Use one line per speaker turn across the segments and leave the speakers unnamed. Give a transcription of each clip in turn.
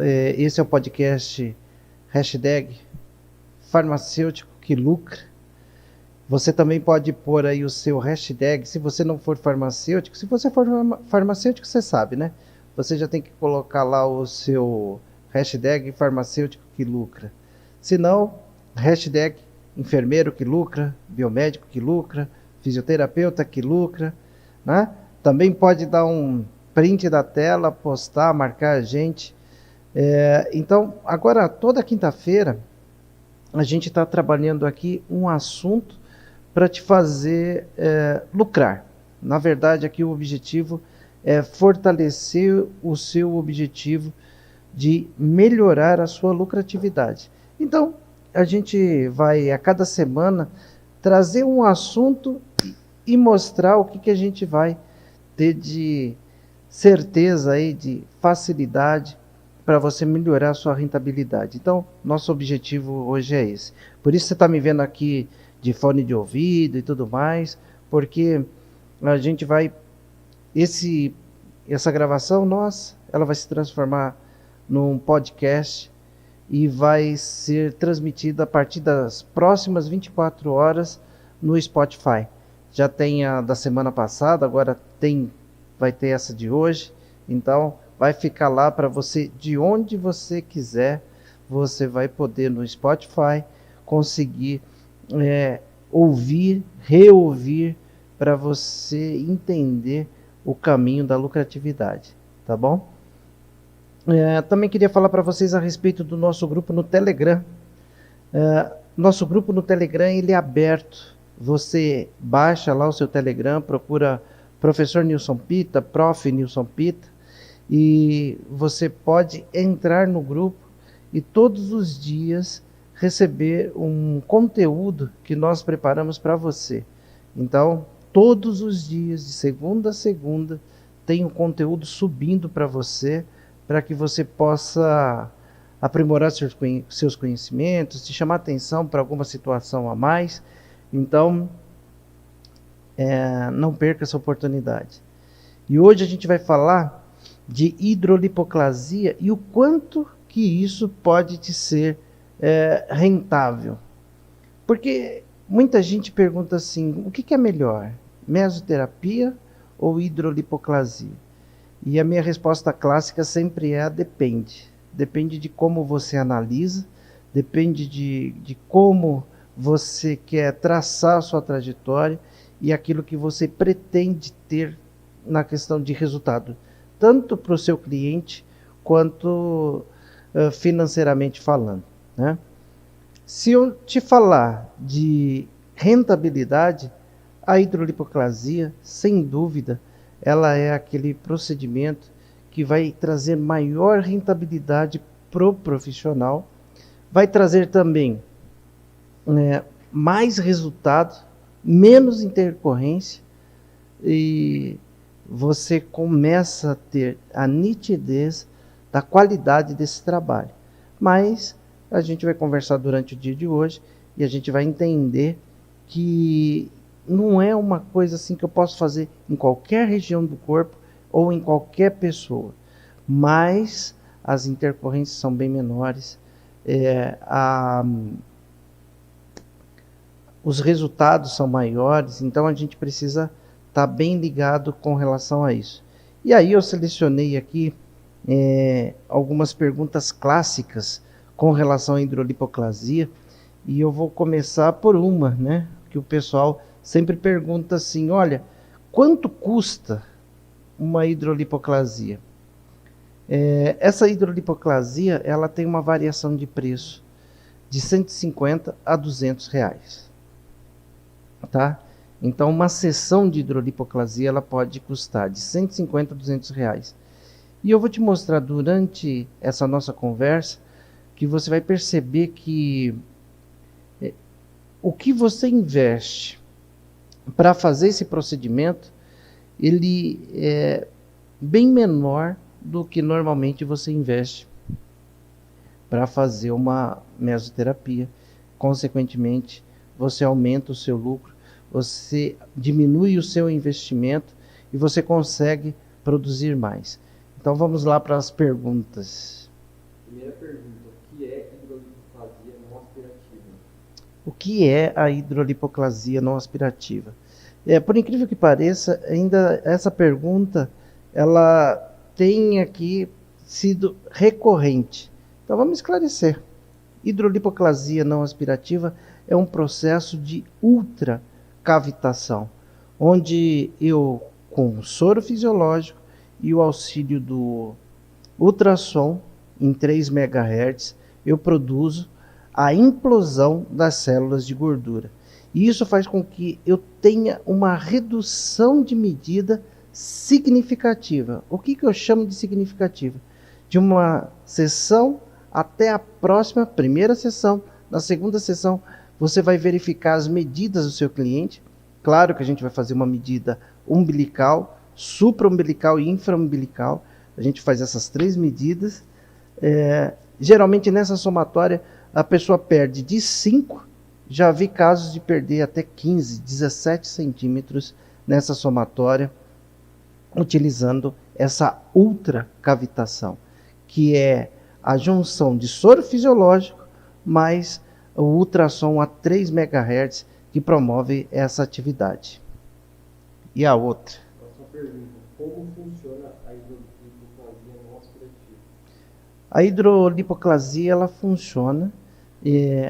esse é o podcast hashtag farmacêutico que lucra. Você também pode pôr aí o seu hashtag, se você não for farmacêutico. Se você for farmacêutico, você sabe, né? Você já tem que colocar lá o seu hashtag farmacêutico que lucra. Se não, hashtag enfermeiro que lucra, biomédico que lucra, fisioterapeuta que lucra, né? Também pode dar um print da tela, postar, marcar a gente. Então, agora, toda quinta-feira, a gente está trabalhando aqui um assunto para te fazer lucrar. Na verdade, aqui o objetivo é fortalecer o seu objetivo de melhorar a sua lucratividade. Então, a gente vai a cada semana trazer um assunto e mostrar o que a gente vai ter de certeza aí, de facilidade para você melhorar a sua rentabilidade. Então, nosso objetivo hoje é esse. Por isso você está me vendo aqui de fone de ouvido e tudo mais, porque a gente vai... Essa gravação nossa, ela vai se transformar num podcast e vai ser transmitida a partir das próximas 24 horas no Spotify. Já tem a da semana passada, agora vai ter essa de hoje, então vai ficar lá para você, de onde você quiser, você vai poder no Spotify conseguir ouvir, reouvir, para você entender o caminho da lucratividade, tá bom? Também queria falar para vocês a respeito do nosso grupo no Telegram. Nosso grupo no Telegram, ele é aberto. Você baixa lá o seu Telegram, procura Professor Nilson Pita, Prof. Nilson Pita, e você pode entrar no grupo e todos os dias receber um conteúdo que nós preparamos para você. Então, todos os dias, de segunda a segunda, tem um conteúdo subindo para você, para que você possa aprimorar seus conhecimentos, te chamar atenção para alguma situação a mais. Então, não perca essa oportunidade. E hoje a gente vai falar de hidrolipoclasia e o quanto que isso pode te ser rentável. Porque muita gente pergunta assim, o que é melhor, mesoterapia ou hidrolipoclasia? E a minha resposta clássica sempre é depende. Depende de como você analisa, depende de como você quer traçar a sua trajetória e aquilo que você pretende ter na questão de resultado, tanto para o seu cliente quanto financeiramente falando, né? Se eu te falar de rentabilidade, a hidrolipoclasia, sem dúvida, ela é aquele procedimento que vai trazer maior rentabilidade para o profissional, vai trazer também mais resultado, menos intercorrência, e você começa a ter a nitidez da qualidade desse trabalho. Mas a gente vai conversar durante o dia de hoje e a gente vai entender que não é uma coisa assim que eu posso fazer em qualquer região do corpo ou em qualquer pessoa, mas as intercorrências são bem menores, os resultados são maiores, então a gente precisa estar bem ligado com relação a isso. E aí eu selecionei aqui algumas perguntas clássicas com relação à hidrolipoclasia, e eu vou começar por uma, né, que o pessoal sempre pergunta assim, olha, quanto custa uma hidrolipoclasia? Essa hidrolipoclasia, ela tem uma variação de preço de 150 a 200 reais, tá? Então, uma sessão de hidrolipoclasia, ela pode custar de 150 a 200 reais. E eu vou te mostrar durante essa nossa conversa que você vai perceber que o que você investe para fazer esse procedimento, ele é bem menor do que normalmente você investe para fazer uma mesoterapia. Consequentemente, você aumenta o seu lucro, você diminui o seu investimento e você consegue produzir mais. Então vamos lá para as perguntas.
Primeira pergunta, o que é hidrolipoplasia não aspirativa?
O que é a hidrolipoplasia não aspirativa? Por incrível que pareça, ainda essa pergunta ela tem aqui sido recorrente. Então vamos esclarecer. Hidrolipoplasia não aspirativa é um processo de ultracavitação, onde eu, com soro fisiológico e o auxílio do ultrassom em 3 MHz, eu produzo a implosão das células de gordura. E isso faz com que eu tenha uma redução de medida significativa. O que eu chamo de significativa? De uma sessão até a próxima primeira sessão. Na segunda sessão, você vai verificar as medidas do seu cliente. Claro que a gente vai fazer uma medida umbilical, supraumbilical e infraumbilical. A gente faz essas 3 medidas. Geralmente nessa somatória a pessoa perde de 5, já vi casos de perder até 15, 17 centímetros nessa somatória, utilizando essa ultracavitação, que é a junção de soro fisiológico mais o ultrassom a 3 MHz que promove essa atividade. E a outra?
Próxima pergunta, como funciona a hidrolipoplasia não aspirativa?
A hidrolipoplasia ela funciona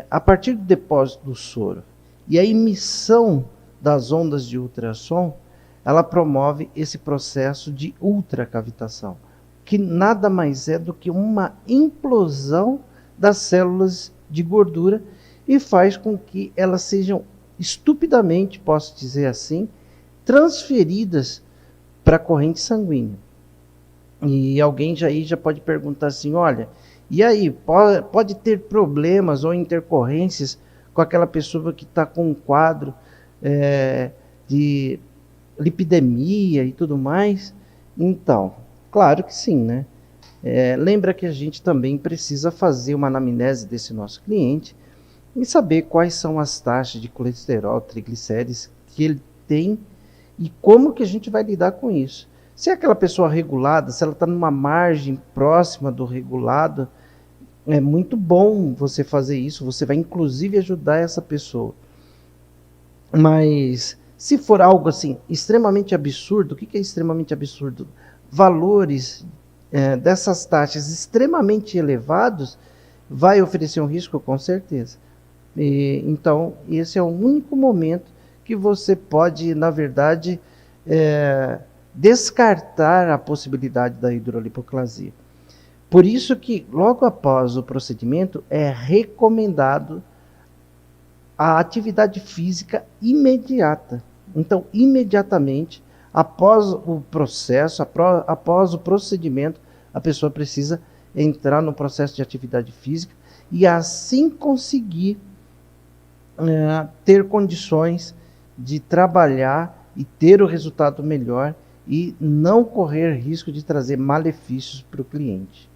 a partir do depósito do soro. E a emissão das ondas de ultrassom, ela promove esse processo de ultracavitação, que nada mais é do que uma implosão das células de gordura e faz com que elas sejam estupidamente, posso dizer assim, transferidas para a corrente sanguínea. E alguém já pode perguntar assim, olha, e aí, pode ter problemas ou intercorrências com aquela pessoa que está com um quadro de lipidemia e tudo mais? Então, claro que sim, né? Lembra que a gente também precisa fazer uma anamnese desse nosso cliente e saber quais são as taxas de colesterol, triglicérides que ele tem e como que a gente vai lidar com isso. Se é aquela pessoa regulada, se ela está numa margem próxima do regulado, é muito bom você fazer isso, você vai inclusive ajudar essa pessoa. Mas se for algo assim extremamente absurdo, o que é extremamente absurdo? Valores dessas taxas extremamente elevados vai oferecer um risco com certeza. Então esse é o único momento que você pode, na verdade, descartar a possibilidade da hidrolipoplasia. Por isso que logo após o procedimento é recomendado a atividade física imediata. Então, imediatamente, após o processo, após o procedimento, a pessoa precisa entrar no processo de atividade física e assim conseguir ter condições de trabalhar e ter o resultado melhor e não correr risco de trazer malefícios para o cliente.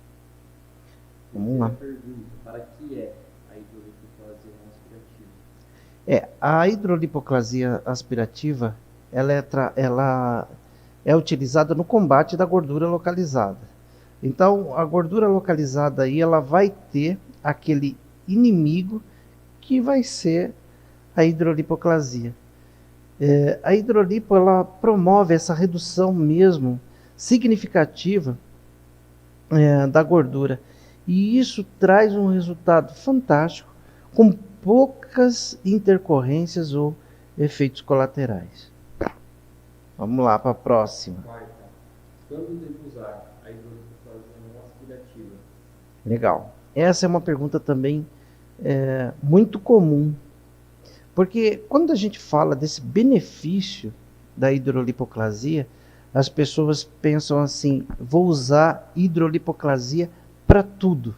Vamos lá.
Pergunta, para que é a hidrolipoplasia não aspirativa?
A hidrolipoplasia aspirativa ela é utilizada no combate da gordura localizada. Então, a gordura localizada aí ela vai ter aquele inimigo que vai ser a hidrolipoplasia. A hidrolipo ela promove essa redução mesmo significativa da gordura. E isso traz um resultado fantástico, com poucas intercorrências ou efeitos colaterais. Vamos lá para a próxima.
Quarta, quando devo usar a hidrolipoplasia não aspirativa?
Legal. Essa é uma pergunta também muito comum. Porque quando a gente fala desse benefício da hidrolipoplasia, as pessoas pensam assim, vou usar hidrolipoplasia para tudo.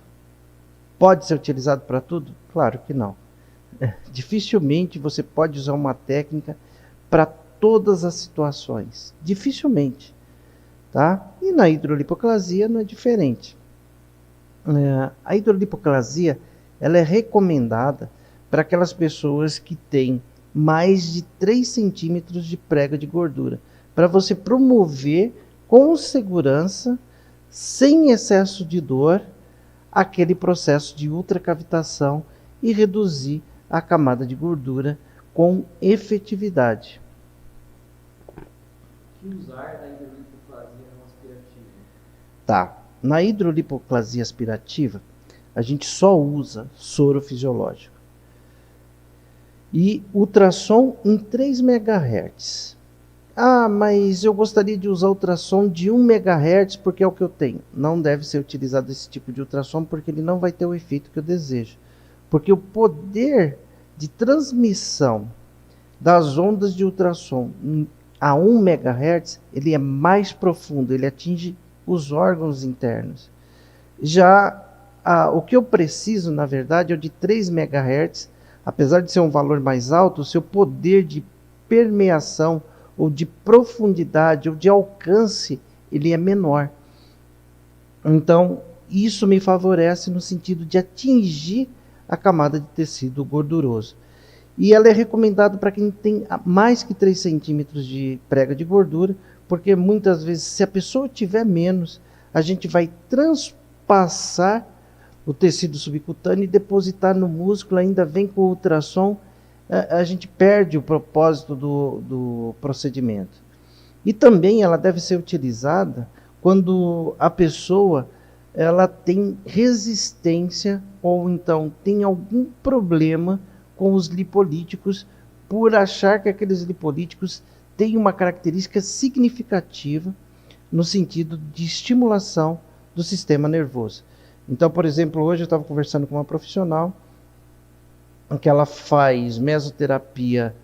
Pode ser utilizado para tudo? Claro que não. Dificilmente você pode usar uma técnica para todas as situações. Dificilmente. Tá? E na hidrolipoplasia não é diferente. A hidrolipoplasia ela é recomendada para aquelas pessoas que têm mais de 3 centímetros de prega de gordura, para você promover com segurança, sem excesso de dor, aquele processo de ultracavitação e reduzir a camada de gordura com efetividade.
Que usar a hidrolipoplasia não aspirativa?
Tá. Na hidrolipoplasia aspirativa, a gente só usa soro fisiológico. E ultrassom em 3 MHz. Ah, mas eu gostaria de usar ultrassom de 1 MHz porque é o que eu tenho. Não deve ser utilizado esse tipo de ultrassom porque ele não vai ter o efeito que eu desejo. Porque o poder de transmissão das ondas de ultrassom a 1 MHz, ele é mais profundo, ele atinge os órgãos internos. Já o que eu preciso, na verdade, é o de 3 MHz, apesar de ser um valor mais alto, o seu poder de permeação, ou de profundidade, ou de alcance, ele é menor. Então, isso me favorece no sentido de atingir a camada de tecido gorduroso. E ela é recomendada para quem tem mais que 3 centímetros de prega de gordura, porque muitas vezes, se a pessoa tiver menos, a gente vai transpassar o tecido subcutâneo e depositar no músculo, ainda vem com o ultrassom, a gente perde o propósito do procedimento. E também ela deve ser utilizada quando a pessoa ela tem resistência ou então tem algum problema com os lipolíticos, por achar que aqueles lipolíticos têm uma característica significativa no sentido de estimulação do sistema nervoso. Então, por exemplo, hoje eu estava conversando com uma profissional que ela faz mesoterapia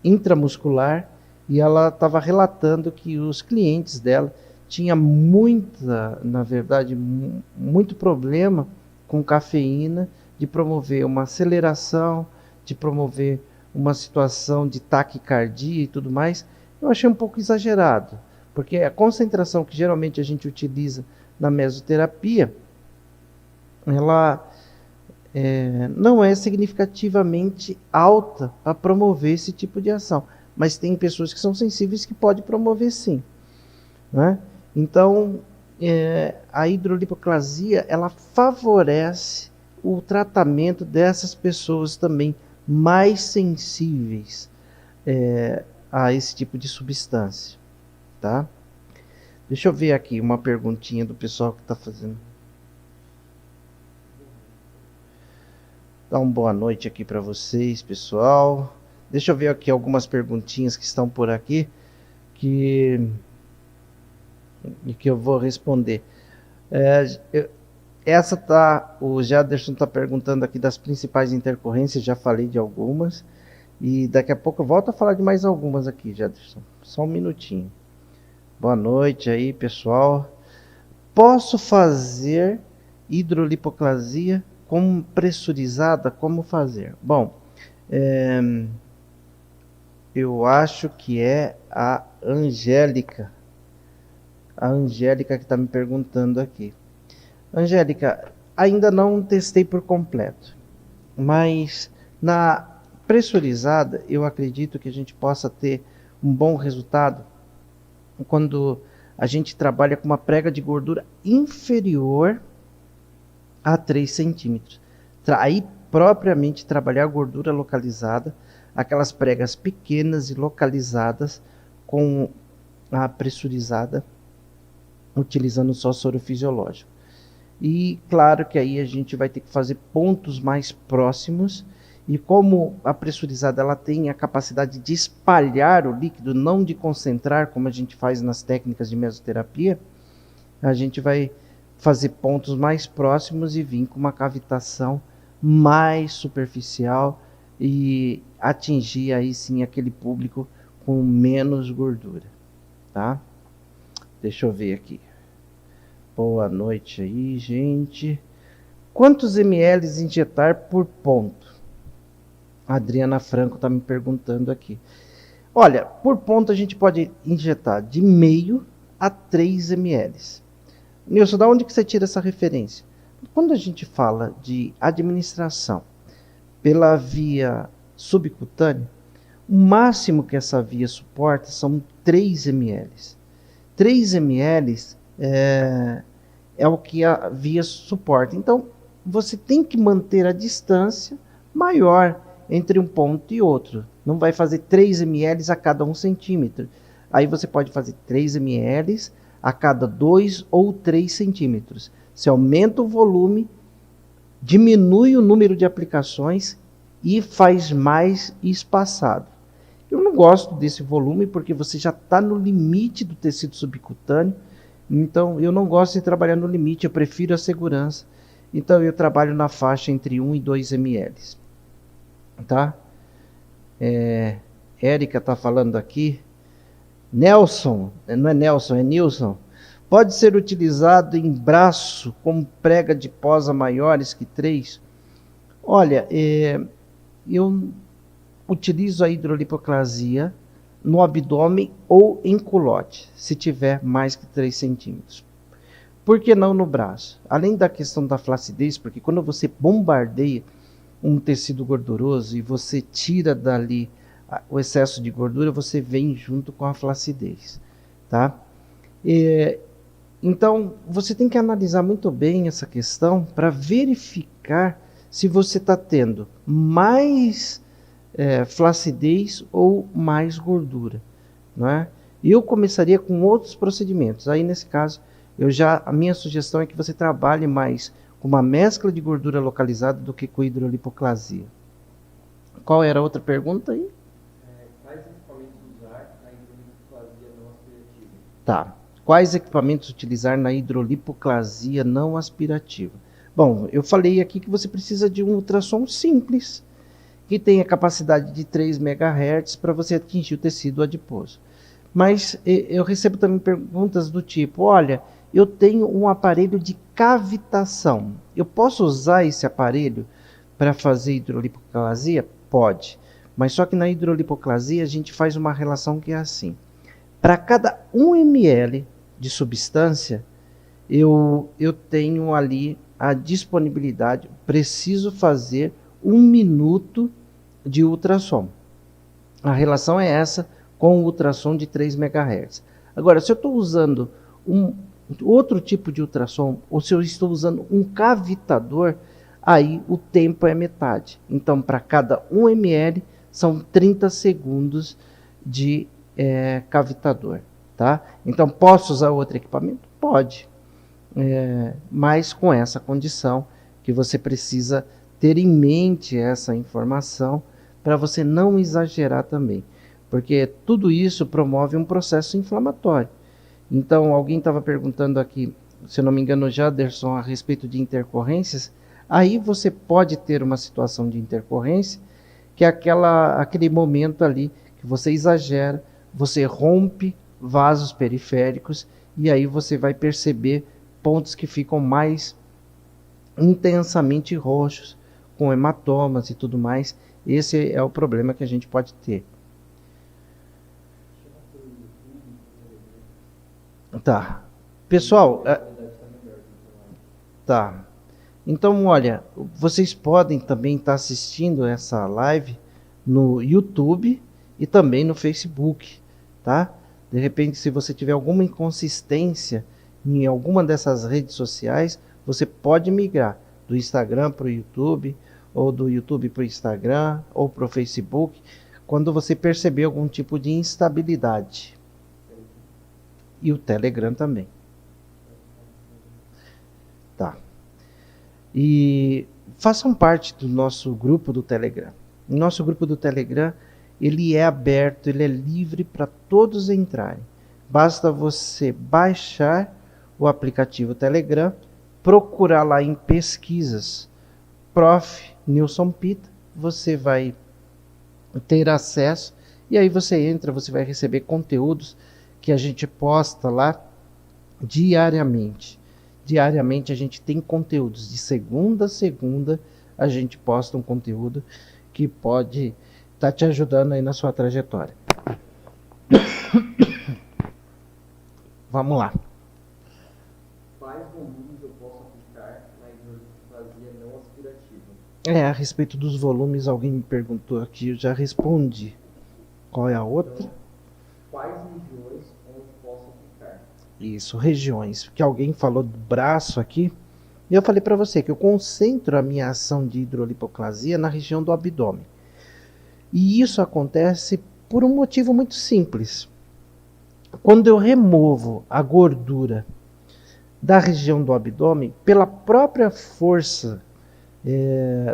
intramuscular, e ela estava relatando que os clientes dela tinham muito problema com cafeína, de promover uma aceleração, de promover uma situação de taquicardia e tudo mais. Eu achei um pouco exagerado, porque a concentração que geralmente a gente utiliza na mesoterapia, ela não é significativamente alta para promover esse tipo de ação. Mas tem pessoas que são sensíveis que pode promover sim. Né? Então, a hidrolipoplasia, ela favorece o tratamento dessas pessoas também mais sensíveis a esse tipo de substância. Tá? Deixa eu ver aqui uma perguntinha do pessoal que está fazendo. Dá uma boa noite aqui para vocês, pessoal. Deixa eu ver aqui algumas perguntinhas que estão por aqui que eu vou responder. O Jaderson está perguntando aqui das principais intercorrências, já falei de algumas. E daqui a pouco eu volto a falar de mais algumas aqui, Jaderson. Só um minutinho. Boa noite aí, pessoal. Posso fazer hidrolipoplasia como pressurizada? Como fazer? Bom, eu acho que é a Angélica. A Angélica que está me perguntando aqui. Angélica, ainda não testei por completo, mas na pressurizada eu acredito que a gente possa ter um bom resultado quando a gente trabalha com uma prega de gordura inferior a 3 centímetros. Aí, propriamente, trabalhar a gordura localizada, aquelas pregas pequenas e localizadas com a pressurizada, utilizando só soro fisiológico. E claro que aí a gente vai ter que fazer pontos mais próximos, e como a pressurizada ela tem a capacidade de espalhar o líquido, não de concentrar, como a gente faz nas técnicas de mesoterapia, a gente vai fazer pontos mais próximos e vir com uma cavitação mais superficial e atingir aí sim aquele público com menos gordura, tá? Deixa eu ver aqui. Boa noite aí, gente. Quantos ml injetar por ponto? A Adriana Franco está me perguntando aqui. Olha, por ponto a gente pode injetar de meio a 3 ml. Nilson, da onde que você tira essa referência? Quando a gente fala de administração pela via subcutânea, o máximo que essa via suporta são 3 ml. 3 ml é o que a via suporta. Então, você tem que manter a distância maior entre um ponto e outro. Não vai fazer 3 ml a cada 1 centímetro. Aí você pode fazer 3 ml a cada 2 ou 3 centímetros. Você aumenta o volume, diminui o número de aplicações e faz mais espaçado. Eu não gosto desse volume porque você já está no limite do tecido subcutâneo. Então, eu não gosto de trabalhar no limite, eu prefiro a segurança. Então, eu trabalho na faixa entre 1 e 2 ml. Tá? Érica está falando aqui. Nelson, não é Nelson, é Nilson. Pode ser utilizado em braço com prega de posa maiores que 3? Olha, eu utilizo a hidrolipoclasia no abdômen ou em culote, se tiver mais que 3 centímetros. Por que não no braço? Além da questão da flacidez, porque quando você bombardeia um tecido gorduroso e você tira dali o excesso de gordura, você vem junto com a flacidez, tá? Então, você tem que analisar muito bem essa questão para verificar se você está tendo mais flacidez ou mais gordura, não é? Eu começaria com outros procedimentos. Aí, nesse caso, a minha sugestão é que você trabalhe mais com uma mescla de gordura localizada do que com hidrolipoclasia. Qual era a outra pergunta aí?
Quais equipamentos usar na hidrolipoclasia não aspirativa?
Tá. Quais equipamentos utilizar na hidrolipoclasia não aspirativa? Bom, eu falei aqui que você precisa de um ultrassom simples, que tem a capacidade de 3 MHz para você atingir o tecido adiposo. Mas eu recebo também perguntas do tipo, olha, eu tenho um aparelho de cavitação. Eu posso usar esse aparelho para fazer hidrolipoclasia? Pode. Mas só que na hidrolipoclasia a gente faz uma relação que é assim. Para cada 1 ml de substância, eu tenho ali a disponibilidade, preciso fazer 1 minuto de ultrassom. A relação é essa com o ultrassom de 3 MHz. Agora, se eu estou usando outro tipo de ultrassom, ou se eu estou usando um cavitador, aí o tempo é metade. Então, para cada 1 ml, são 30 segundos de cavitador. Tá? Então, posso usar outro equipamento? Pode. Mas com essa condição que você precisa ter em mente essa informação para você não exagerar também. Porque tudo isso promove um processo inflamatório. Então, alguém estava perguntando aqui, se eu não me engano, Jaderson, a respeito de intercorrências. Aí você pode ter uma situação de intercorrência, que é aquele momento ali que você exagera, você rompe vasos periféricos, e aí você vai perceber pontos que ficam mais intensamente roxos, com hematomas e tudo mais. Esse é o problema que a gente pode ter. Tá. Pessoal, tá. Então, olha, vocês podem também estar assistindo essa live no YouTube e também no Facebook, tá? De repente, se você tiver alguma inconsistência em alguma dessas redes sociais, você pode migrar do Instagram para o YouTube, ou do YouTube para o Instagram, ou para o Facebook, quando você perceber algum tipo de instabilidade. E o Telegram também. Tá. E façam parte do nosso grupo do Telegram. O nosso grupo do Telegram, ele é aberto, ele é livre para todos entrarem. Basta você baixar o aplicativo Telegram, procurar lá em pesquisas Prof. Nilson Pita, você vai ter acesso e aí você entra, você vai receber conteúdos que a gente posta lá diariamente. Diariamente a gente tem conteúdos, de segunda a segunda a gente posta um conteúdo que pode estar te ajudando aí na sua trajetória. Vamos lá.
Quais volumes eu posso aplicar na hidrolipoclasia não aspirativa?
A respeito dos volumes, alguém me perguntou aqui, eu já respondi. Qual é a outra?
Quais regiões onde posso aplicar?
Isso, regiões. Que alguém falou do braço aqui. E eu falei para você que eu concentro a minha ação de hidrolipoclasia na região do abdômen. E isso acontece por um motivo muito simples. Quando eu removo a gordura da região do abdômen, pela própria força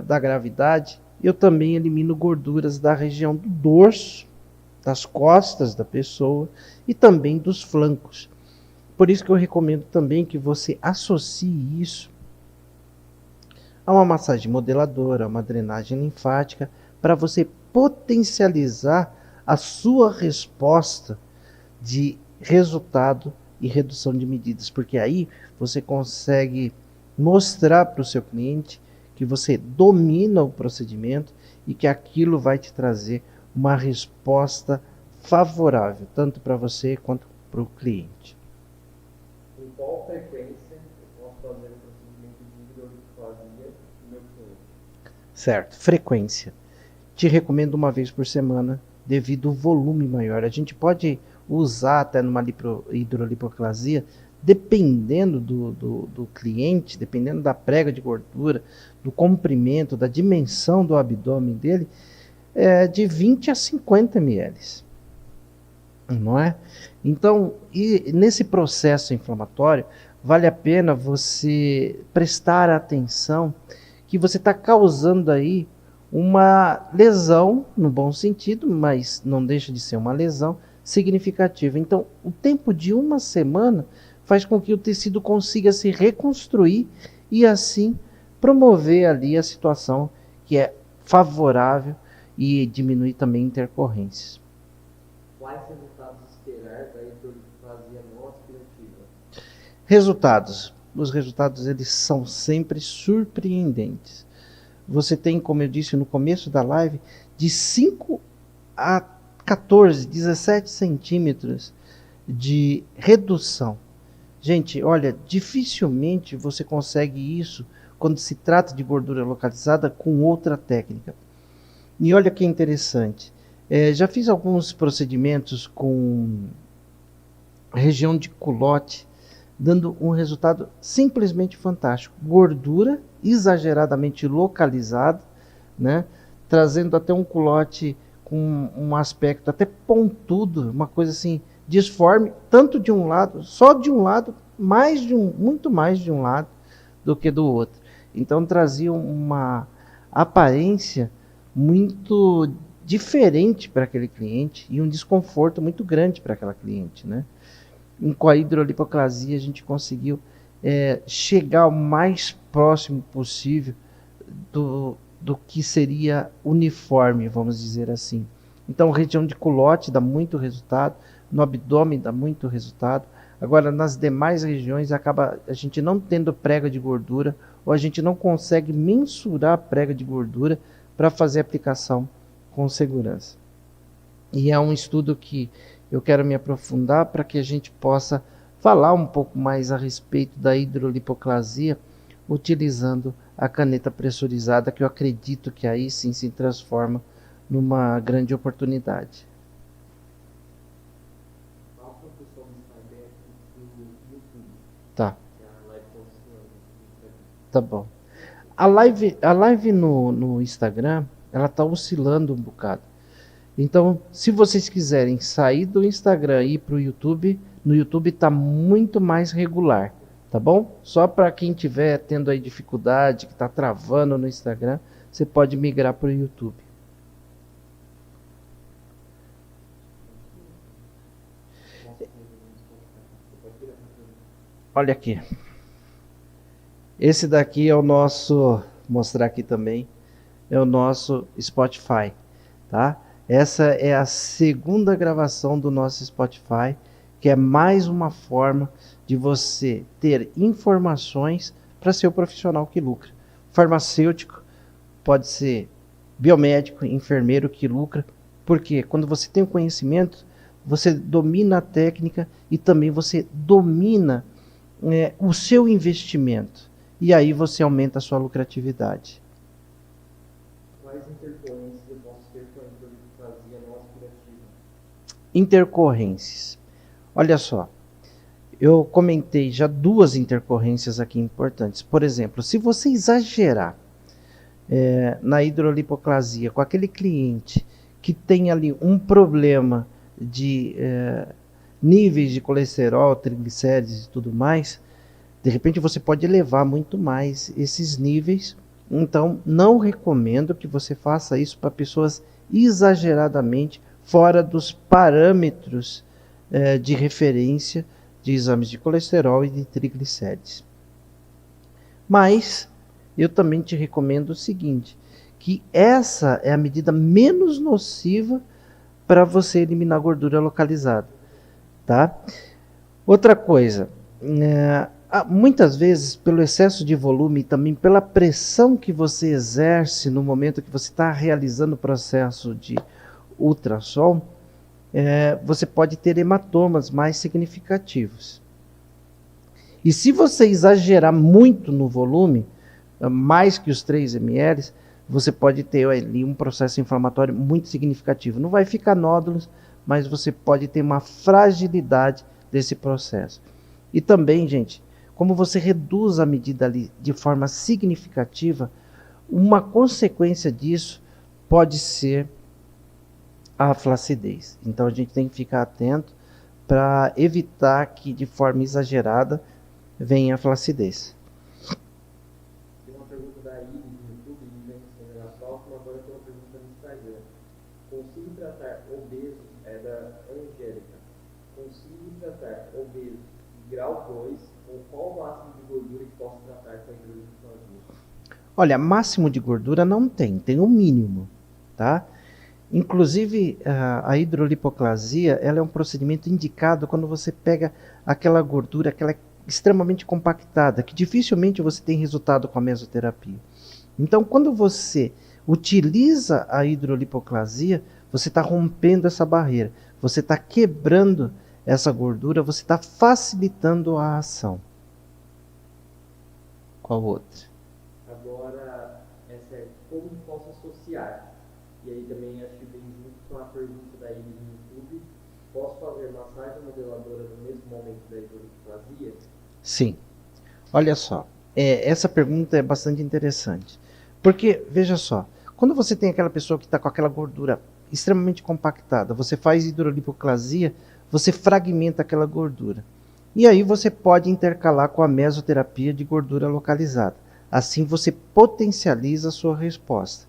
da gravidade, eu também elimino gorduras da região do dorso, das costas da pessoa e também dos flancos. Por isso que eu recomendo também que você associe isso a uma massagem modeladora, a uma drenagem linfática, para você potencializar a sua resposta de resultado e redução de medidas, porque aí você consegue mostrar para o seu cliente que você domina o procedimento e que aquilo vai te trazer uma resposta favorável, tanto para você quanto para o cliente.
Em qual frequência eu posso fazer o procedimento de hidrolipoclasia no meu cliente?
Certo, frequência. Te recomendo uma vez por semana, devido ao volume maior. A gente pode usar até numa hidrolipoclasia, dependendo do cliente, dependendo da prega de gordura, do comprimento, da dimensão do abdômen dele, de 20 a 50 ml. Não é? Então, e nesse processo inflamatório, vale a pena você prestar atenção que você está causando aí uma lesão, no bom sentido, mas não deixa de ser uma lesão significativa. Então, o tempo de uma semana faz com que o tecido consiga se reconstruir e assim promover ali a situação que é favorável e diminuir também intercorrências.
Quais resultados esperar da hidrolipoclasia não aspirativa?
Resultados. Os resultados eles são sempre surpreendentes. Você tem, como eu disse no começo da live, de 5 a 14, 17 centímetros de redução. Gente, olha, dificilmente você consegue isso quando se trata de gordura localizada com outra técnica. E olha que interessante. Já fiz alguns procedimentos com região de culote, dando um resultado simplesmente fantástico. Gordura exageradamente localizada, né? Trazendo até um culote com um aspecto até pontudo, uma coisa assim, disforme, tanto de um lado, só de um lado, muito mais de um lado do que do outro. Então trazia uma aparência muito diferente para aquele cliente e um desconforto muito grande para aquela cliente, né? Com a hidrolipoclasia a gente conseguiu chegar o mais próximo possível do que seria uniforme, vamos dizer assim. Então, região de culote dá muito resultado, no abdômen dá muito resultado. Agora, nas demais regiões, acaba a gente não tendo prega de gordura, ou a gente não consegue mensurar a prega de gordura para fazer a aplicação com segurança. E é um estudo que eu quero me aprofundar para que a gente possa falar um pouco mais a respeito da hidrolipoclasia, utilizando a caneta pressurizada, que eu acredito que aí sim se transforma numa grande oportunidade. Tá. Tá bom. A live no Instagram, ela tá oscilando um bocado. Então, se vocês quiserem sair do Instagram e ir para o YouTube, no YouTube está muito mais regular, tá bom? Só para quem tiver tendo aí dificuldade, que está travando no Instagram, você pode migrar para o YouTube. Olha aqui. Esse daqui é o nosso, vou mostrar aqui também, é o nosso Spotify, tá? Essa é a segunda gravação do nosso Spotify, que é mais uma forma de você ter informações para ser o profissional que lucra. Farmacêutico, pode ser biomédico, enfermeiro que lucra, porque quando você tem o conhecimento, você domina a técnica e também você domina o seu investimento. E aí você aumenta a sua lucratividade.
Quais intercorrências eu posso ter com a hidrolipoclasia não aspirativa?
Intercorrências. Olha só, eu comentei já duas intercorrências aqui importantes. Por exemplo, se você exagerar na hidrolipoclasia com aquele cliente que tem ali um problema de níveis de colesterol, triglicérides e tudo mais, de repente você pode elevar muito mais esses níveis. Então, não recomendo que você faça isso para pessoas exageradamente fora dos parâmetros de referência de exames de colesterol e de triglicérides. Mas eu também te recomendo o seguinte, que essa é a medida menos nociva para você eliminar gordura localizada, tá? Outra coisa, muitas vezes pelo excesso de volume e também pela pressão que você exerce no momento que você está realizando o processo de ultrassom, você pode ter hematomas mais significativos. E se você exagerar muito no volume, mais que os 3 ml, você pode ter ali um processo inflamatório muito significativo. Não vai ficar nódulos, mas você pode ter uma fragilidade desse processo. E também, gente, como você reduz a medida ali de forma significativa, uma consequência disso pode ser a flacidez. Então a gente tem que ficar atento para evitar que de forma exagerada venha a flacidez.
Tem uma pergunta da Iris no YouTube, e vem respondendo a próxima, agora tem uma pergunta no Instagram. Consigo tratar obesos, da Angélica, consigo tratar obesos de grau 2, ou qual o máximo de gordura que posso tratar com a hidrolipoclasia?
Olha, máximo de gordura não tem o mínimo, tá? Inclusive, a hidrolipoclasia, ela é um procedimento indicado quando você pega aquela gordura, aquela extremamente compactada, que dificilmente você tem resultado com a mesoterapia. Então, quando você utiliza a hidrolipoclasia, você está rompendo essa barreira, você está quebrando essa gordura, você está facilitando a ação. Qual outra?
Agora, essa é como posso associar? E aí também acho que vem junto com a pergunta da Iris no YouTube. Posso fazer massagem modeladora no mesmo momento da hidrolipoclasia?
Sim. Olha só, essa pergunta é bastante interessante. Porque, veja só, quando você tem aquela pessoa que está com aquela gordura extremamente compactada, você faz hidrolipoclasia, você fragmenta aquela gordura. E aí você pode intercalar com a mesoterapia de gordura localizada. Assim você potencializa a sua resposta.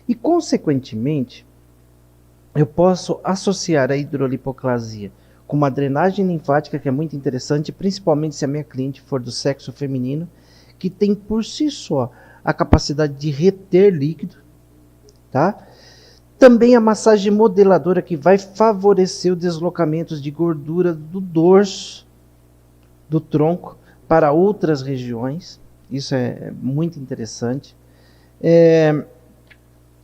E, consequentemente, eu posso associar a hidrolipoclasia com uma drenagem linfática que é muito interessante, principalmente se a minha cliente for do sexo feminino, que tem por si só a capacidade de reter líquido, tá? Também a massagem modeladora, que vai favorecer o deslocamento de gordura do dorso, do tronco, para outras regiões. Isso é muito interessante.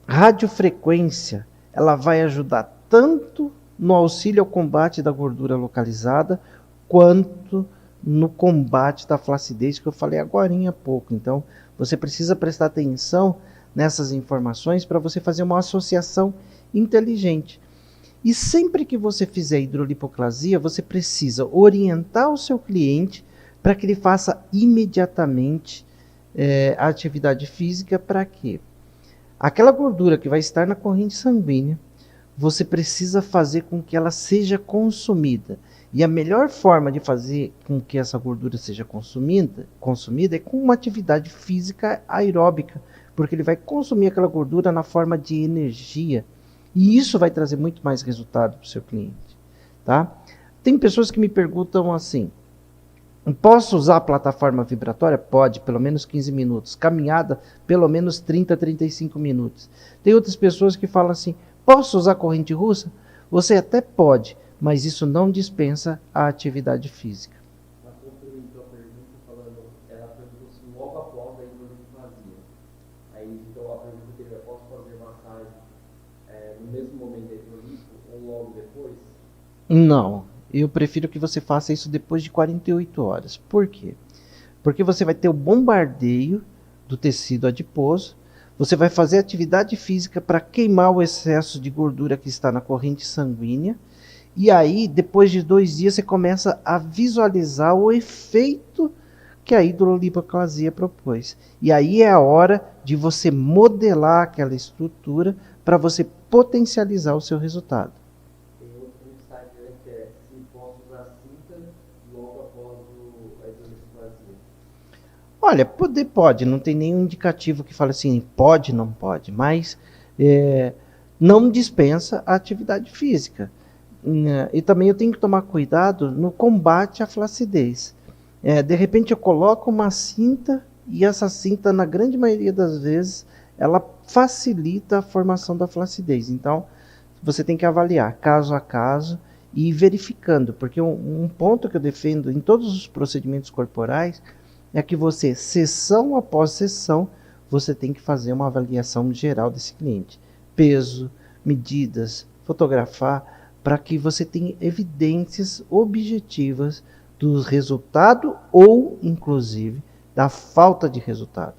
Radiofrequência, ela vai ajudar tanto no auxílio ao combate da gordura localizada, quanto no combate da flacidez, que eu falei agorinha há pouco. Então, você precisa prestar atenção nessas informações para você fazer uma associação inteligente. E sempre que você fizer hidrolipoclasia, você precisa orientar o seu cliente para que ele faça imediatamente a atividade física. Para quê? Aquela gordura que vai estar na corrente sanguínea, você precisa fazer com que ela seja consumida. E a melhor forma de fazer com que essa gordura seja consumida é com uma atividade física aeróbica, porque ele vai consumir aquela gordura na forma de energia. E isso vai trazer muito mais resultado para o seu cliente. Tá? Tem pessoas que me perguntam assim: posso usar a plataforma vibratória? Pode, pelo menos 15 minutos. Caminhada, pelo menos 30, 35 minutos. Tem outras pessoas que falam assim: posso usar corrente russa? Você até pode, mas isso não dispensa a atividade física.
Ela complementou a pergunta falando, ela perguntou se logo após a hidrolipoclasia. Aí então a pergunta dele é: posso fazer massagem no mesmo momento da hidrolipo ou logo depois?
Não, eu prefiro que você faça isso depois de 48 horas. Por quê? Porque você vai ter o bombardeio do tecido adiposo, você vai fazer atividade física para queimar o excesso de gordura que está na corrente sanguínea, E aí, depois de 2 dias, você começa a visualizar o efeito que a hidrolipoclasia propôs. E aí é a hora de você modelar aquela estrutura para você potencializar o seu resultado.
Tem outro no Instagram que é se posso usar cinta logo após a hidrolipoclasia.
Olha, pode, não tem nenhum indicativo que fale assim, pode, não pode, mas não dispensa a atividade física. E também eu tenho que tomar cuidado no combate à flacidez. De repente eu coloco uma cinta e essa cinta, na grande maioria das vezes, ela facilita a formação da flacidez. Então, você tem que avaliar caso a caso e ir verificando, porque um ponto que eu defendo em todos os procedimentos corporais é que você, sessão após sessão, você tem que fazer uma avaliação geral desse cliente. Peso, medidas, fotografar, para que você tenha evidências objetivas do resultado ou, inclusive, da falta de resultado.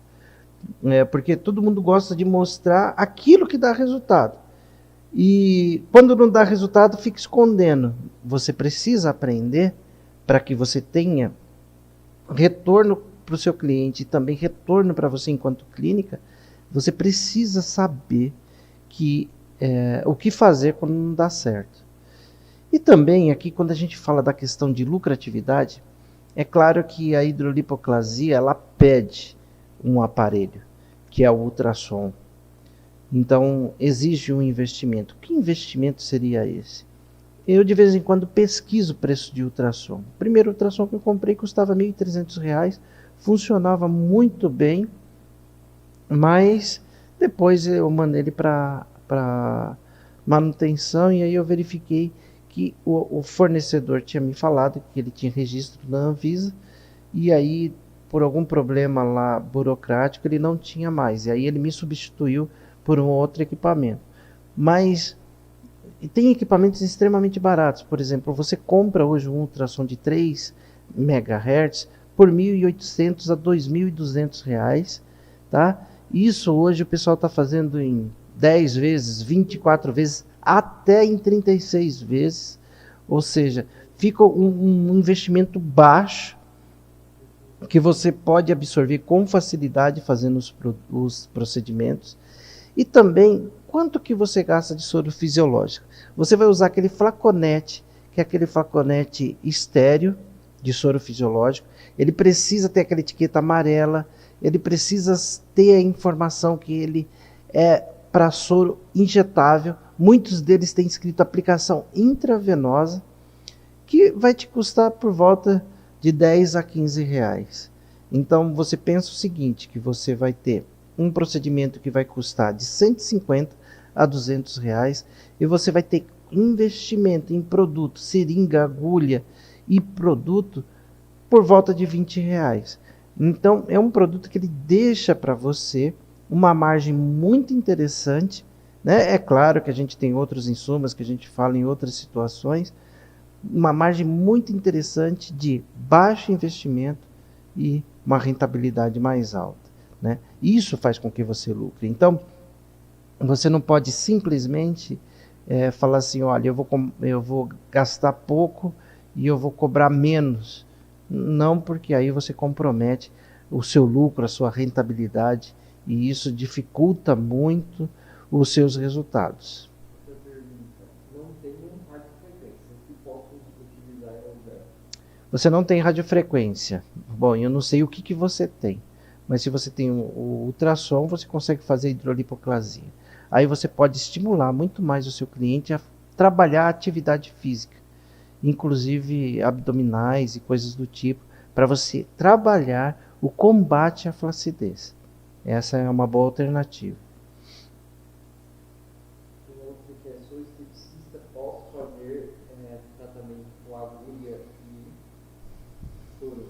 Porque todo mundo gosta de mostrar aquilo que dá resultado. E quando não dá resultado, fica escondendo. Você precisa aprender para que você tenha retorno para o seu cliente e também retorno para você enquanto clínica. Você precisa saber o que fazer quando não dá certo. E também aqui, quando a gente fala da questão de lucratividade, é claro que a hidrolipoclasia ela pede um aparelho, que é o ultrassom. Então, exige um investimento. Que investimento seria esse? Eu, de vez em quando, pesquiso o preço de ultrassom. O primeiro ultrassom que eu comprei custava R$ 1.300, funcionava muito bem, mas depois eu mandei ele para manutenção e aí eu verifiquei que o fornecedor tinha me falado que ele tinha registro na Anvisa e aí, por algum problema lá burocrático, ele não tinha mais. E aí ele me substituiu por um outro equipamento. Mas tem equipamentos extremamente baratos. Por exemplo, você compra hoje um ultrassom de 3 MHz por R$ 1.800 a R$ 2.200, tá? Isso hoje o pessoal está fazendo em 10 vezes, 24 vezes, até em 36 vezes. Ou seja, fica um investimento baixo que você pode absorver com facilidade fazendo os procedimentos. E também, quanto que você gasta de soro fisiológico? Você vai usar aquele flaconete, que é aquele flaconete estéreo de soro fisiológico. Ele precisa ter aquela etiqueta amarela, ele precisa ter a informação que ele é para soro injetável. Muitos deles têm escrito aplicação intravenosa, que vai te custar por volta de 10 a 15 reais. Então você pensa o seguinte, que você vai ter um procedimento que vai custar de 150 a 200 reais e você vai ter investimento em produto, seringa, agulha e produto por volta de 20 reais. Então é um produto que ele deixa para você uma margem muito interessante, né? É claro que a gente tem outros insumos que a gente fala em outras situações, uma margem muito interessante de baixo investimento e uma rentabilidade mais alta, né? Isso faz com que você lucre. Então, você não pode simplesmente falar assim, olha, eu vou gastar pouco e eu vou cobrar menos. Não, porque aí você compromete o seu lucro, a sua rentabilidade, e isso dificulta muito os seus resultados.
Outra pergunta, não tenho radiofrequência, o que posso utilizar em lugar?
Você não tem radiofrequência. Bom, eu não sei o que você tem, mas se você tem o ultrassom, você consegue fazer hidrolipoclasia. Aí você pode estimular muito mais o seu cliente a trabalhar a atividade física, inclusive abdominais e coisas do tipo, para você trabalhar o combate à flacidez. Essa é uma boa alternativa.
Tem outro que é, sou esteticista, posso fazer tratamento com agulha e soro?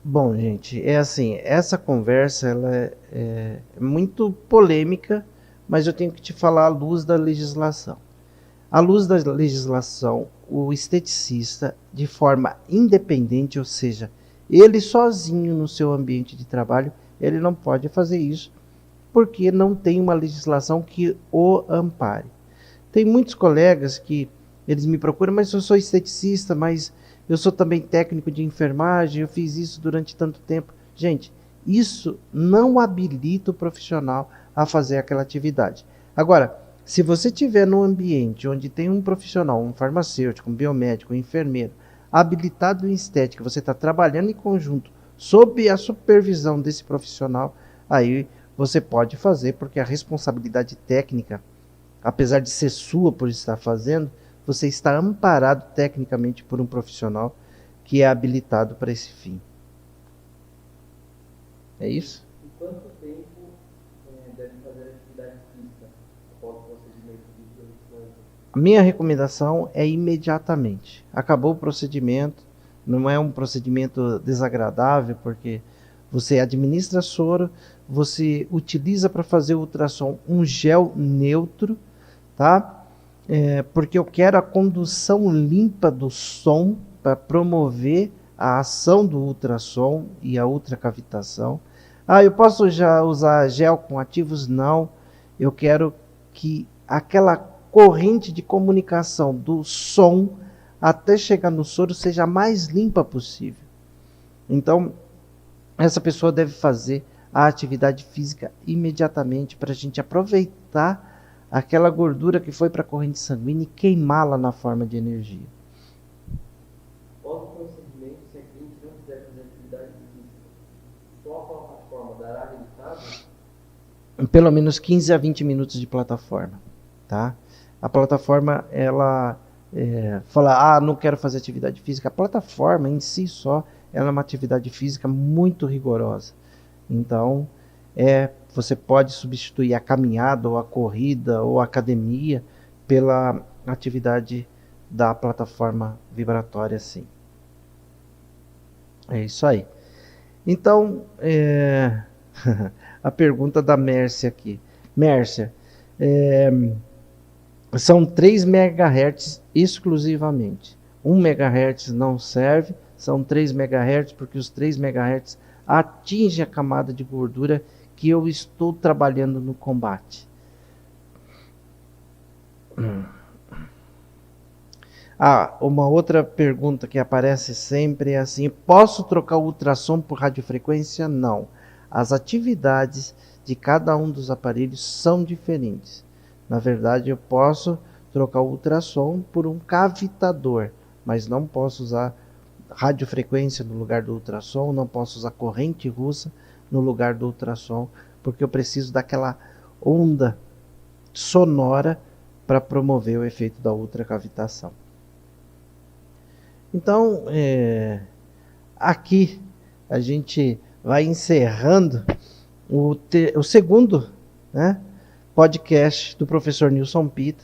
Bom, gente, é assim, essa conversa ela é muito polêmica, mas eu tenho que te falar à luz da legislação. À luz da legislação, o esteticista, de forma independente, ou seja, ele sozinho no seu ambiente de trabalho, ele não pode fazer isso, porque não tem uma legislação que o ampare. Tem muitos colegas que Eles me procuram, mas eu sou esteticista, mas eu sou também técnico de enfermagem, eu fiz isso durante tanto tempo. Gente, isso não habilita o profissional a fazer aquela atividade. Agora, se você estiver num ambiente onde tem um profissional, um farmacêutico, um biomédico, um enfermeiro, habilitado em estética, você está trabalhando em conjunto, sob a supervisão desse profissional, aí você pode fazer, porque a responsabilidade técnica, apesar de ser sua por estar fazendo, você está amparado tecnicamente por um profissional que é habilitado para esse fim. É isso?
E quanto tempo deve fazer atividade física após o procedimento de hidroimplante?
A minha recomendação é imediatamente. Acabou o procedimento, não é um procedimento desagradável, porque você administra soro, você utiliza para fazer o ultrassom um gel neutro, tá? Porque eu quero a condução limpa do som para promover a ação do ultrassom e a ultracavitação. Eu posso já usar gel com ativos? Não. Eu quero que aquela corrente de comunicação do som até chegar no soro seja a mais limpa possível. Então, essa pessoa deve fazer a atividade física imediatamente para a gente aproveitar aquela gordura que foi para a corrente sanguínea e queimá-la na forma de energia.
Após o procedimento, se a cliente não quiser fazer atividade física, só a plataforma dará resultado?
Pelo menos 15 a 20 minutos de plataforma, tá? A plataforma, ela fala, não quero fazer atividade física. A plataforma em si só, ela é uma atividade física muito rigorosa. Então, você pode substituir a caminhada, ou a corrida, ou a academia pela atividade da plataforma vibratória, sim. É isso aí. Então, a pergunta da Mércia aqui. Mércia, são 3 MHz exclusivamente. 1 MHz não serve, são 3 MHz, porque os 3 MHz atingem a camada de gordura que eu estou trabalhando no combate. Uma outra pergunta que aparece sempre é assim: posso trocar o ultrassom por radiofrequência? Não. As atividades de cada um dos aparelhos são diferentes. Na verdade, eu posso trocar o ultrassom por um cavitador, mas não posso usar radiofrequência no lugar do ultrassom, não posso usar corrente russa no lugar do ultrassom, porque eu preciso daquela onda sonora para promover o efeito da ultracavitação. Então, aqui a gente vai encerrando o segundo, podcast do professor Nilson Pita,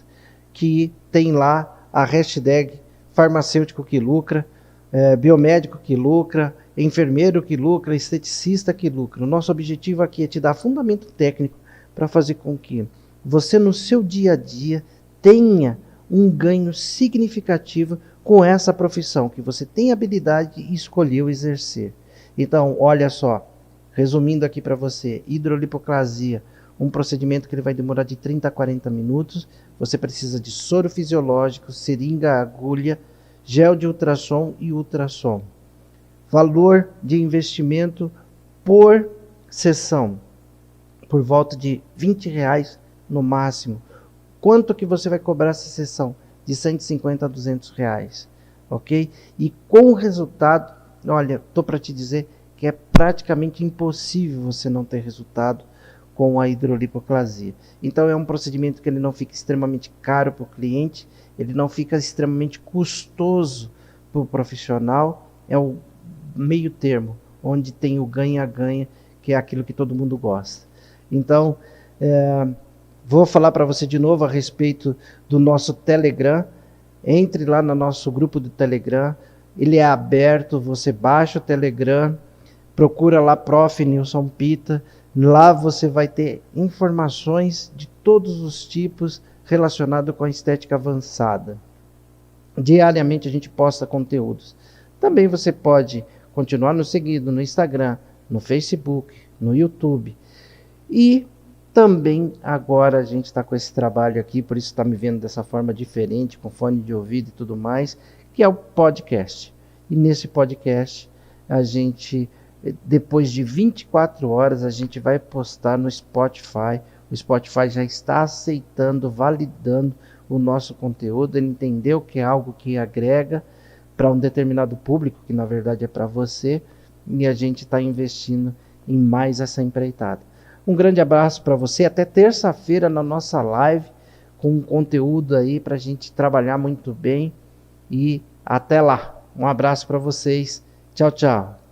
que tem lá a hashtag farmacêutico que lucra, biomédico que lucra, enfermeiro que lucra, esteticista que lucra. O nosso objetivo aqui é te dar fundamento técnico para fazer com que você no seu dia a dia tenha um ganho significativo com essa profissão que você tem habilidade e escolheu exercer. Então, olha só, resumindo aqui para você, hidrolipoclasia, um procedimento que ele vai demorar de 30 a 40 minutos. Você precisa de soro fisiológico, seringa, agulha, gel de ultrassom e ultrassom. Valor de investimento por sessão, por volta de R$20 no máximo. Quanto que você vai cobrar essa sessão? De R$150 a R$200, ok? E com o resultado, olha, estou para te dizer que é praticamente impossível você não ter resultado com a hidrolipoclasia. Então é um procedimento que ele não fica extremamente caro para o cliente, ele não fica extremamente custoso para o profissional, é o meio termo, onde tem o ganha-ganha, que é aquilo que todo mundo gosta. Então, vou falar para você de novo a respeito do nosso Telegram. Entre lá no nosso grupo do Telegram, ele é aberto, você baixa o Telegram, procura lá Prof. Nilson Pita, lá você vai ter informações de todos os tipos relacionados com a estética avançada. Diariamente a gente posta conteúdos. Também você pode continuar nos seguindo no Instagram, no Facebook, no YouTube. E Também agora a gente está com esse trabalho aqui, por isso está me vendo dessa forma diferente, com fone de ouvido e tudo mais, que é o podcast. E nesse podcast, a gente, depois de 24 horas, a gente vai postar no Spotify. O Spotify já está aceitando, validando o nosso conteúdo. Ele entendeu que é algo que agrega para um determinado público, que na verdade é para você, e a gente está investindo em mais essa empreitada. Um grande abraço para você, até terça-feira na nossa live, com um conteúdo aí para a gente trabalhar muito bem, e até lá. Um abraço para vocês. Tchau, tchau.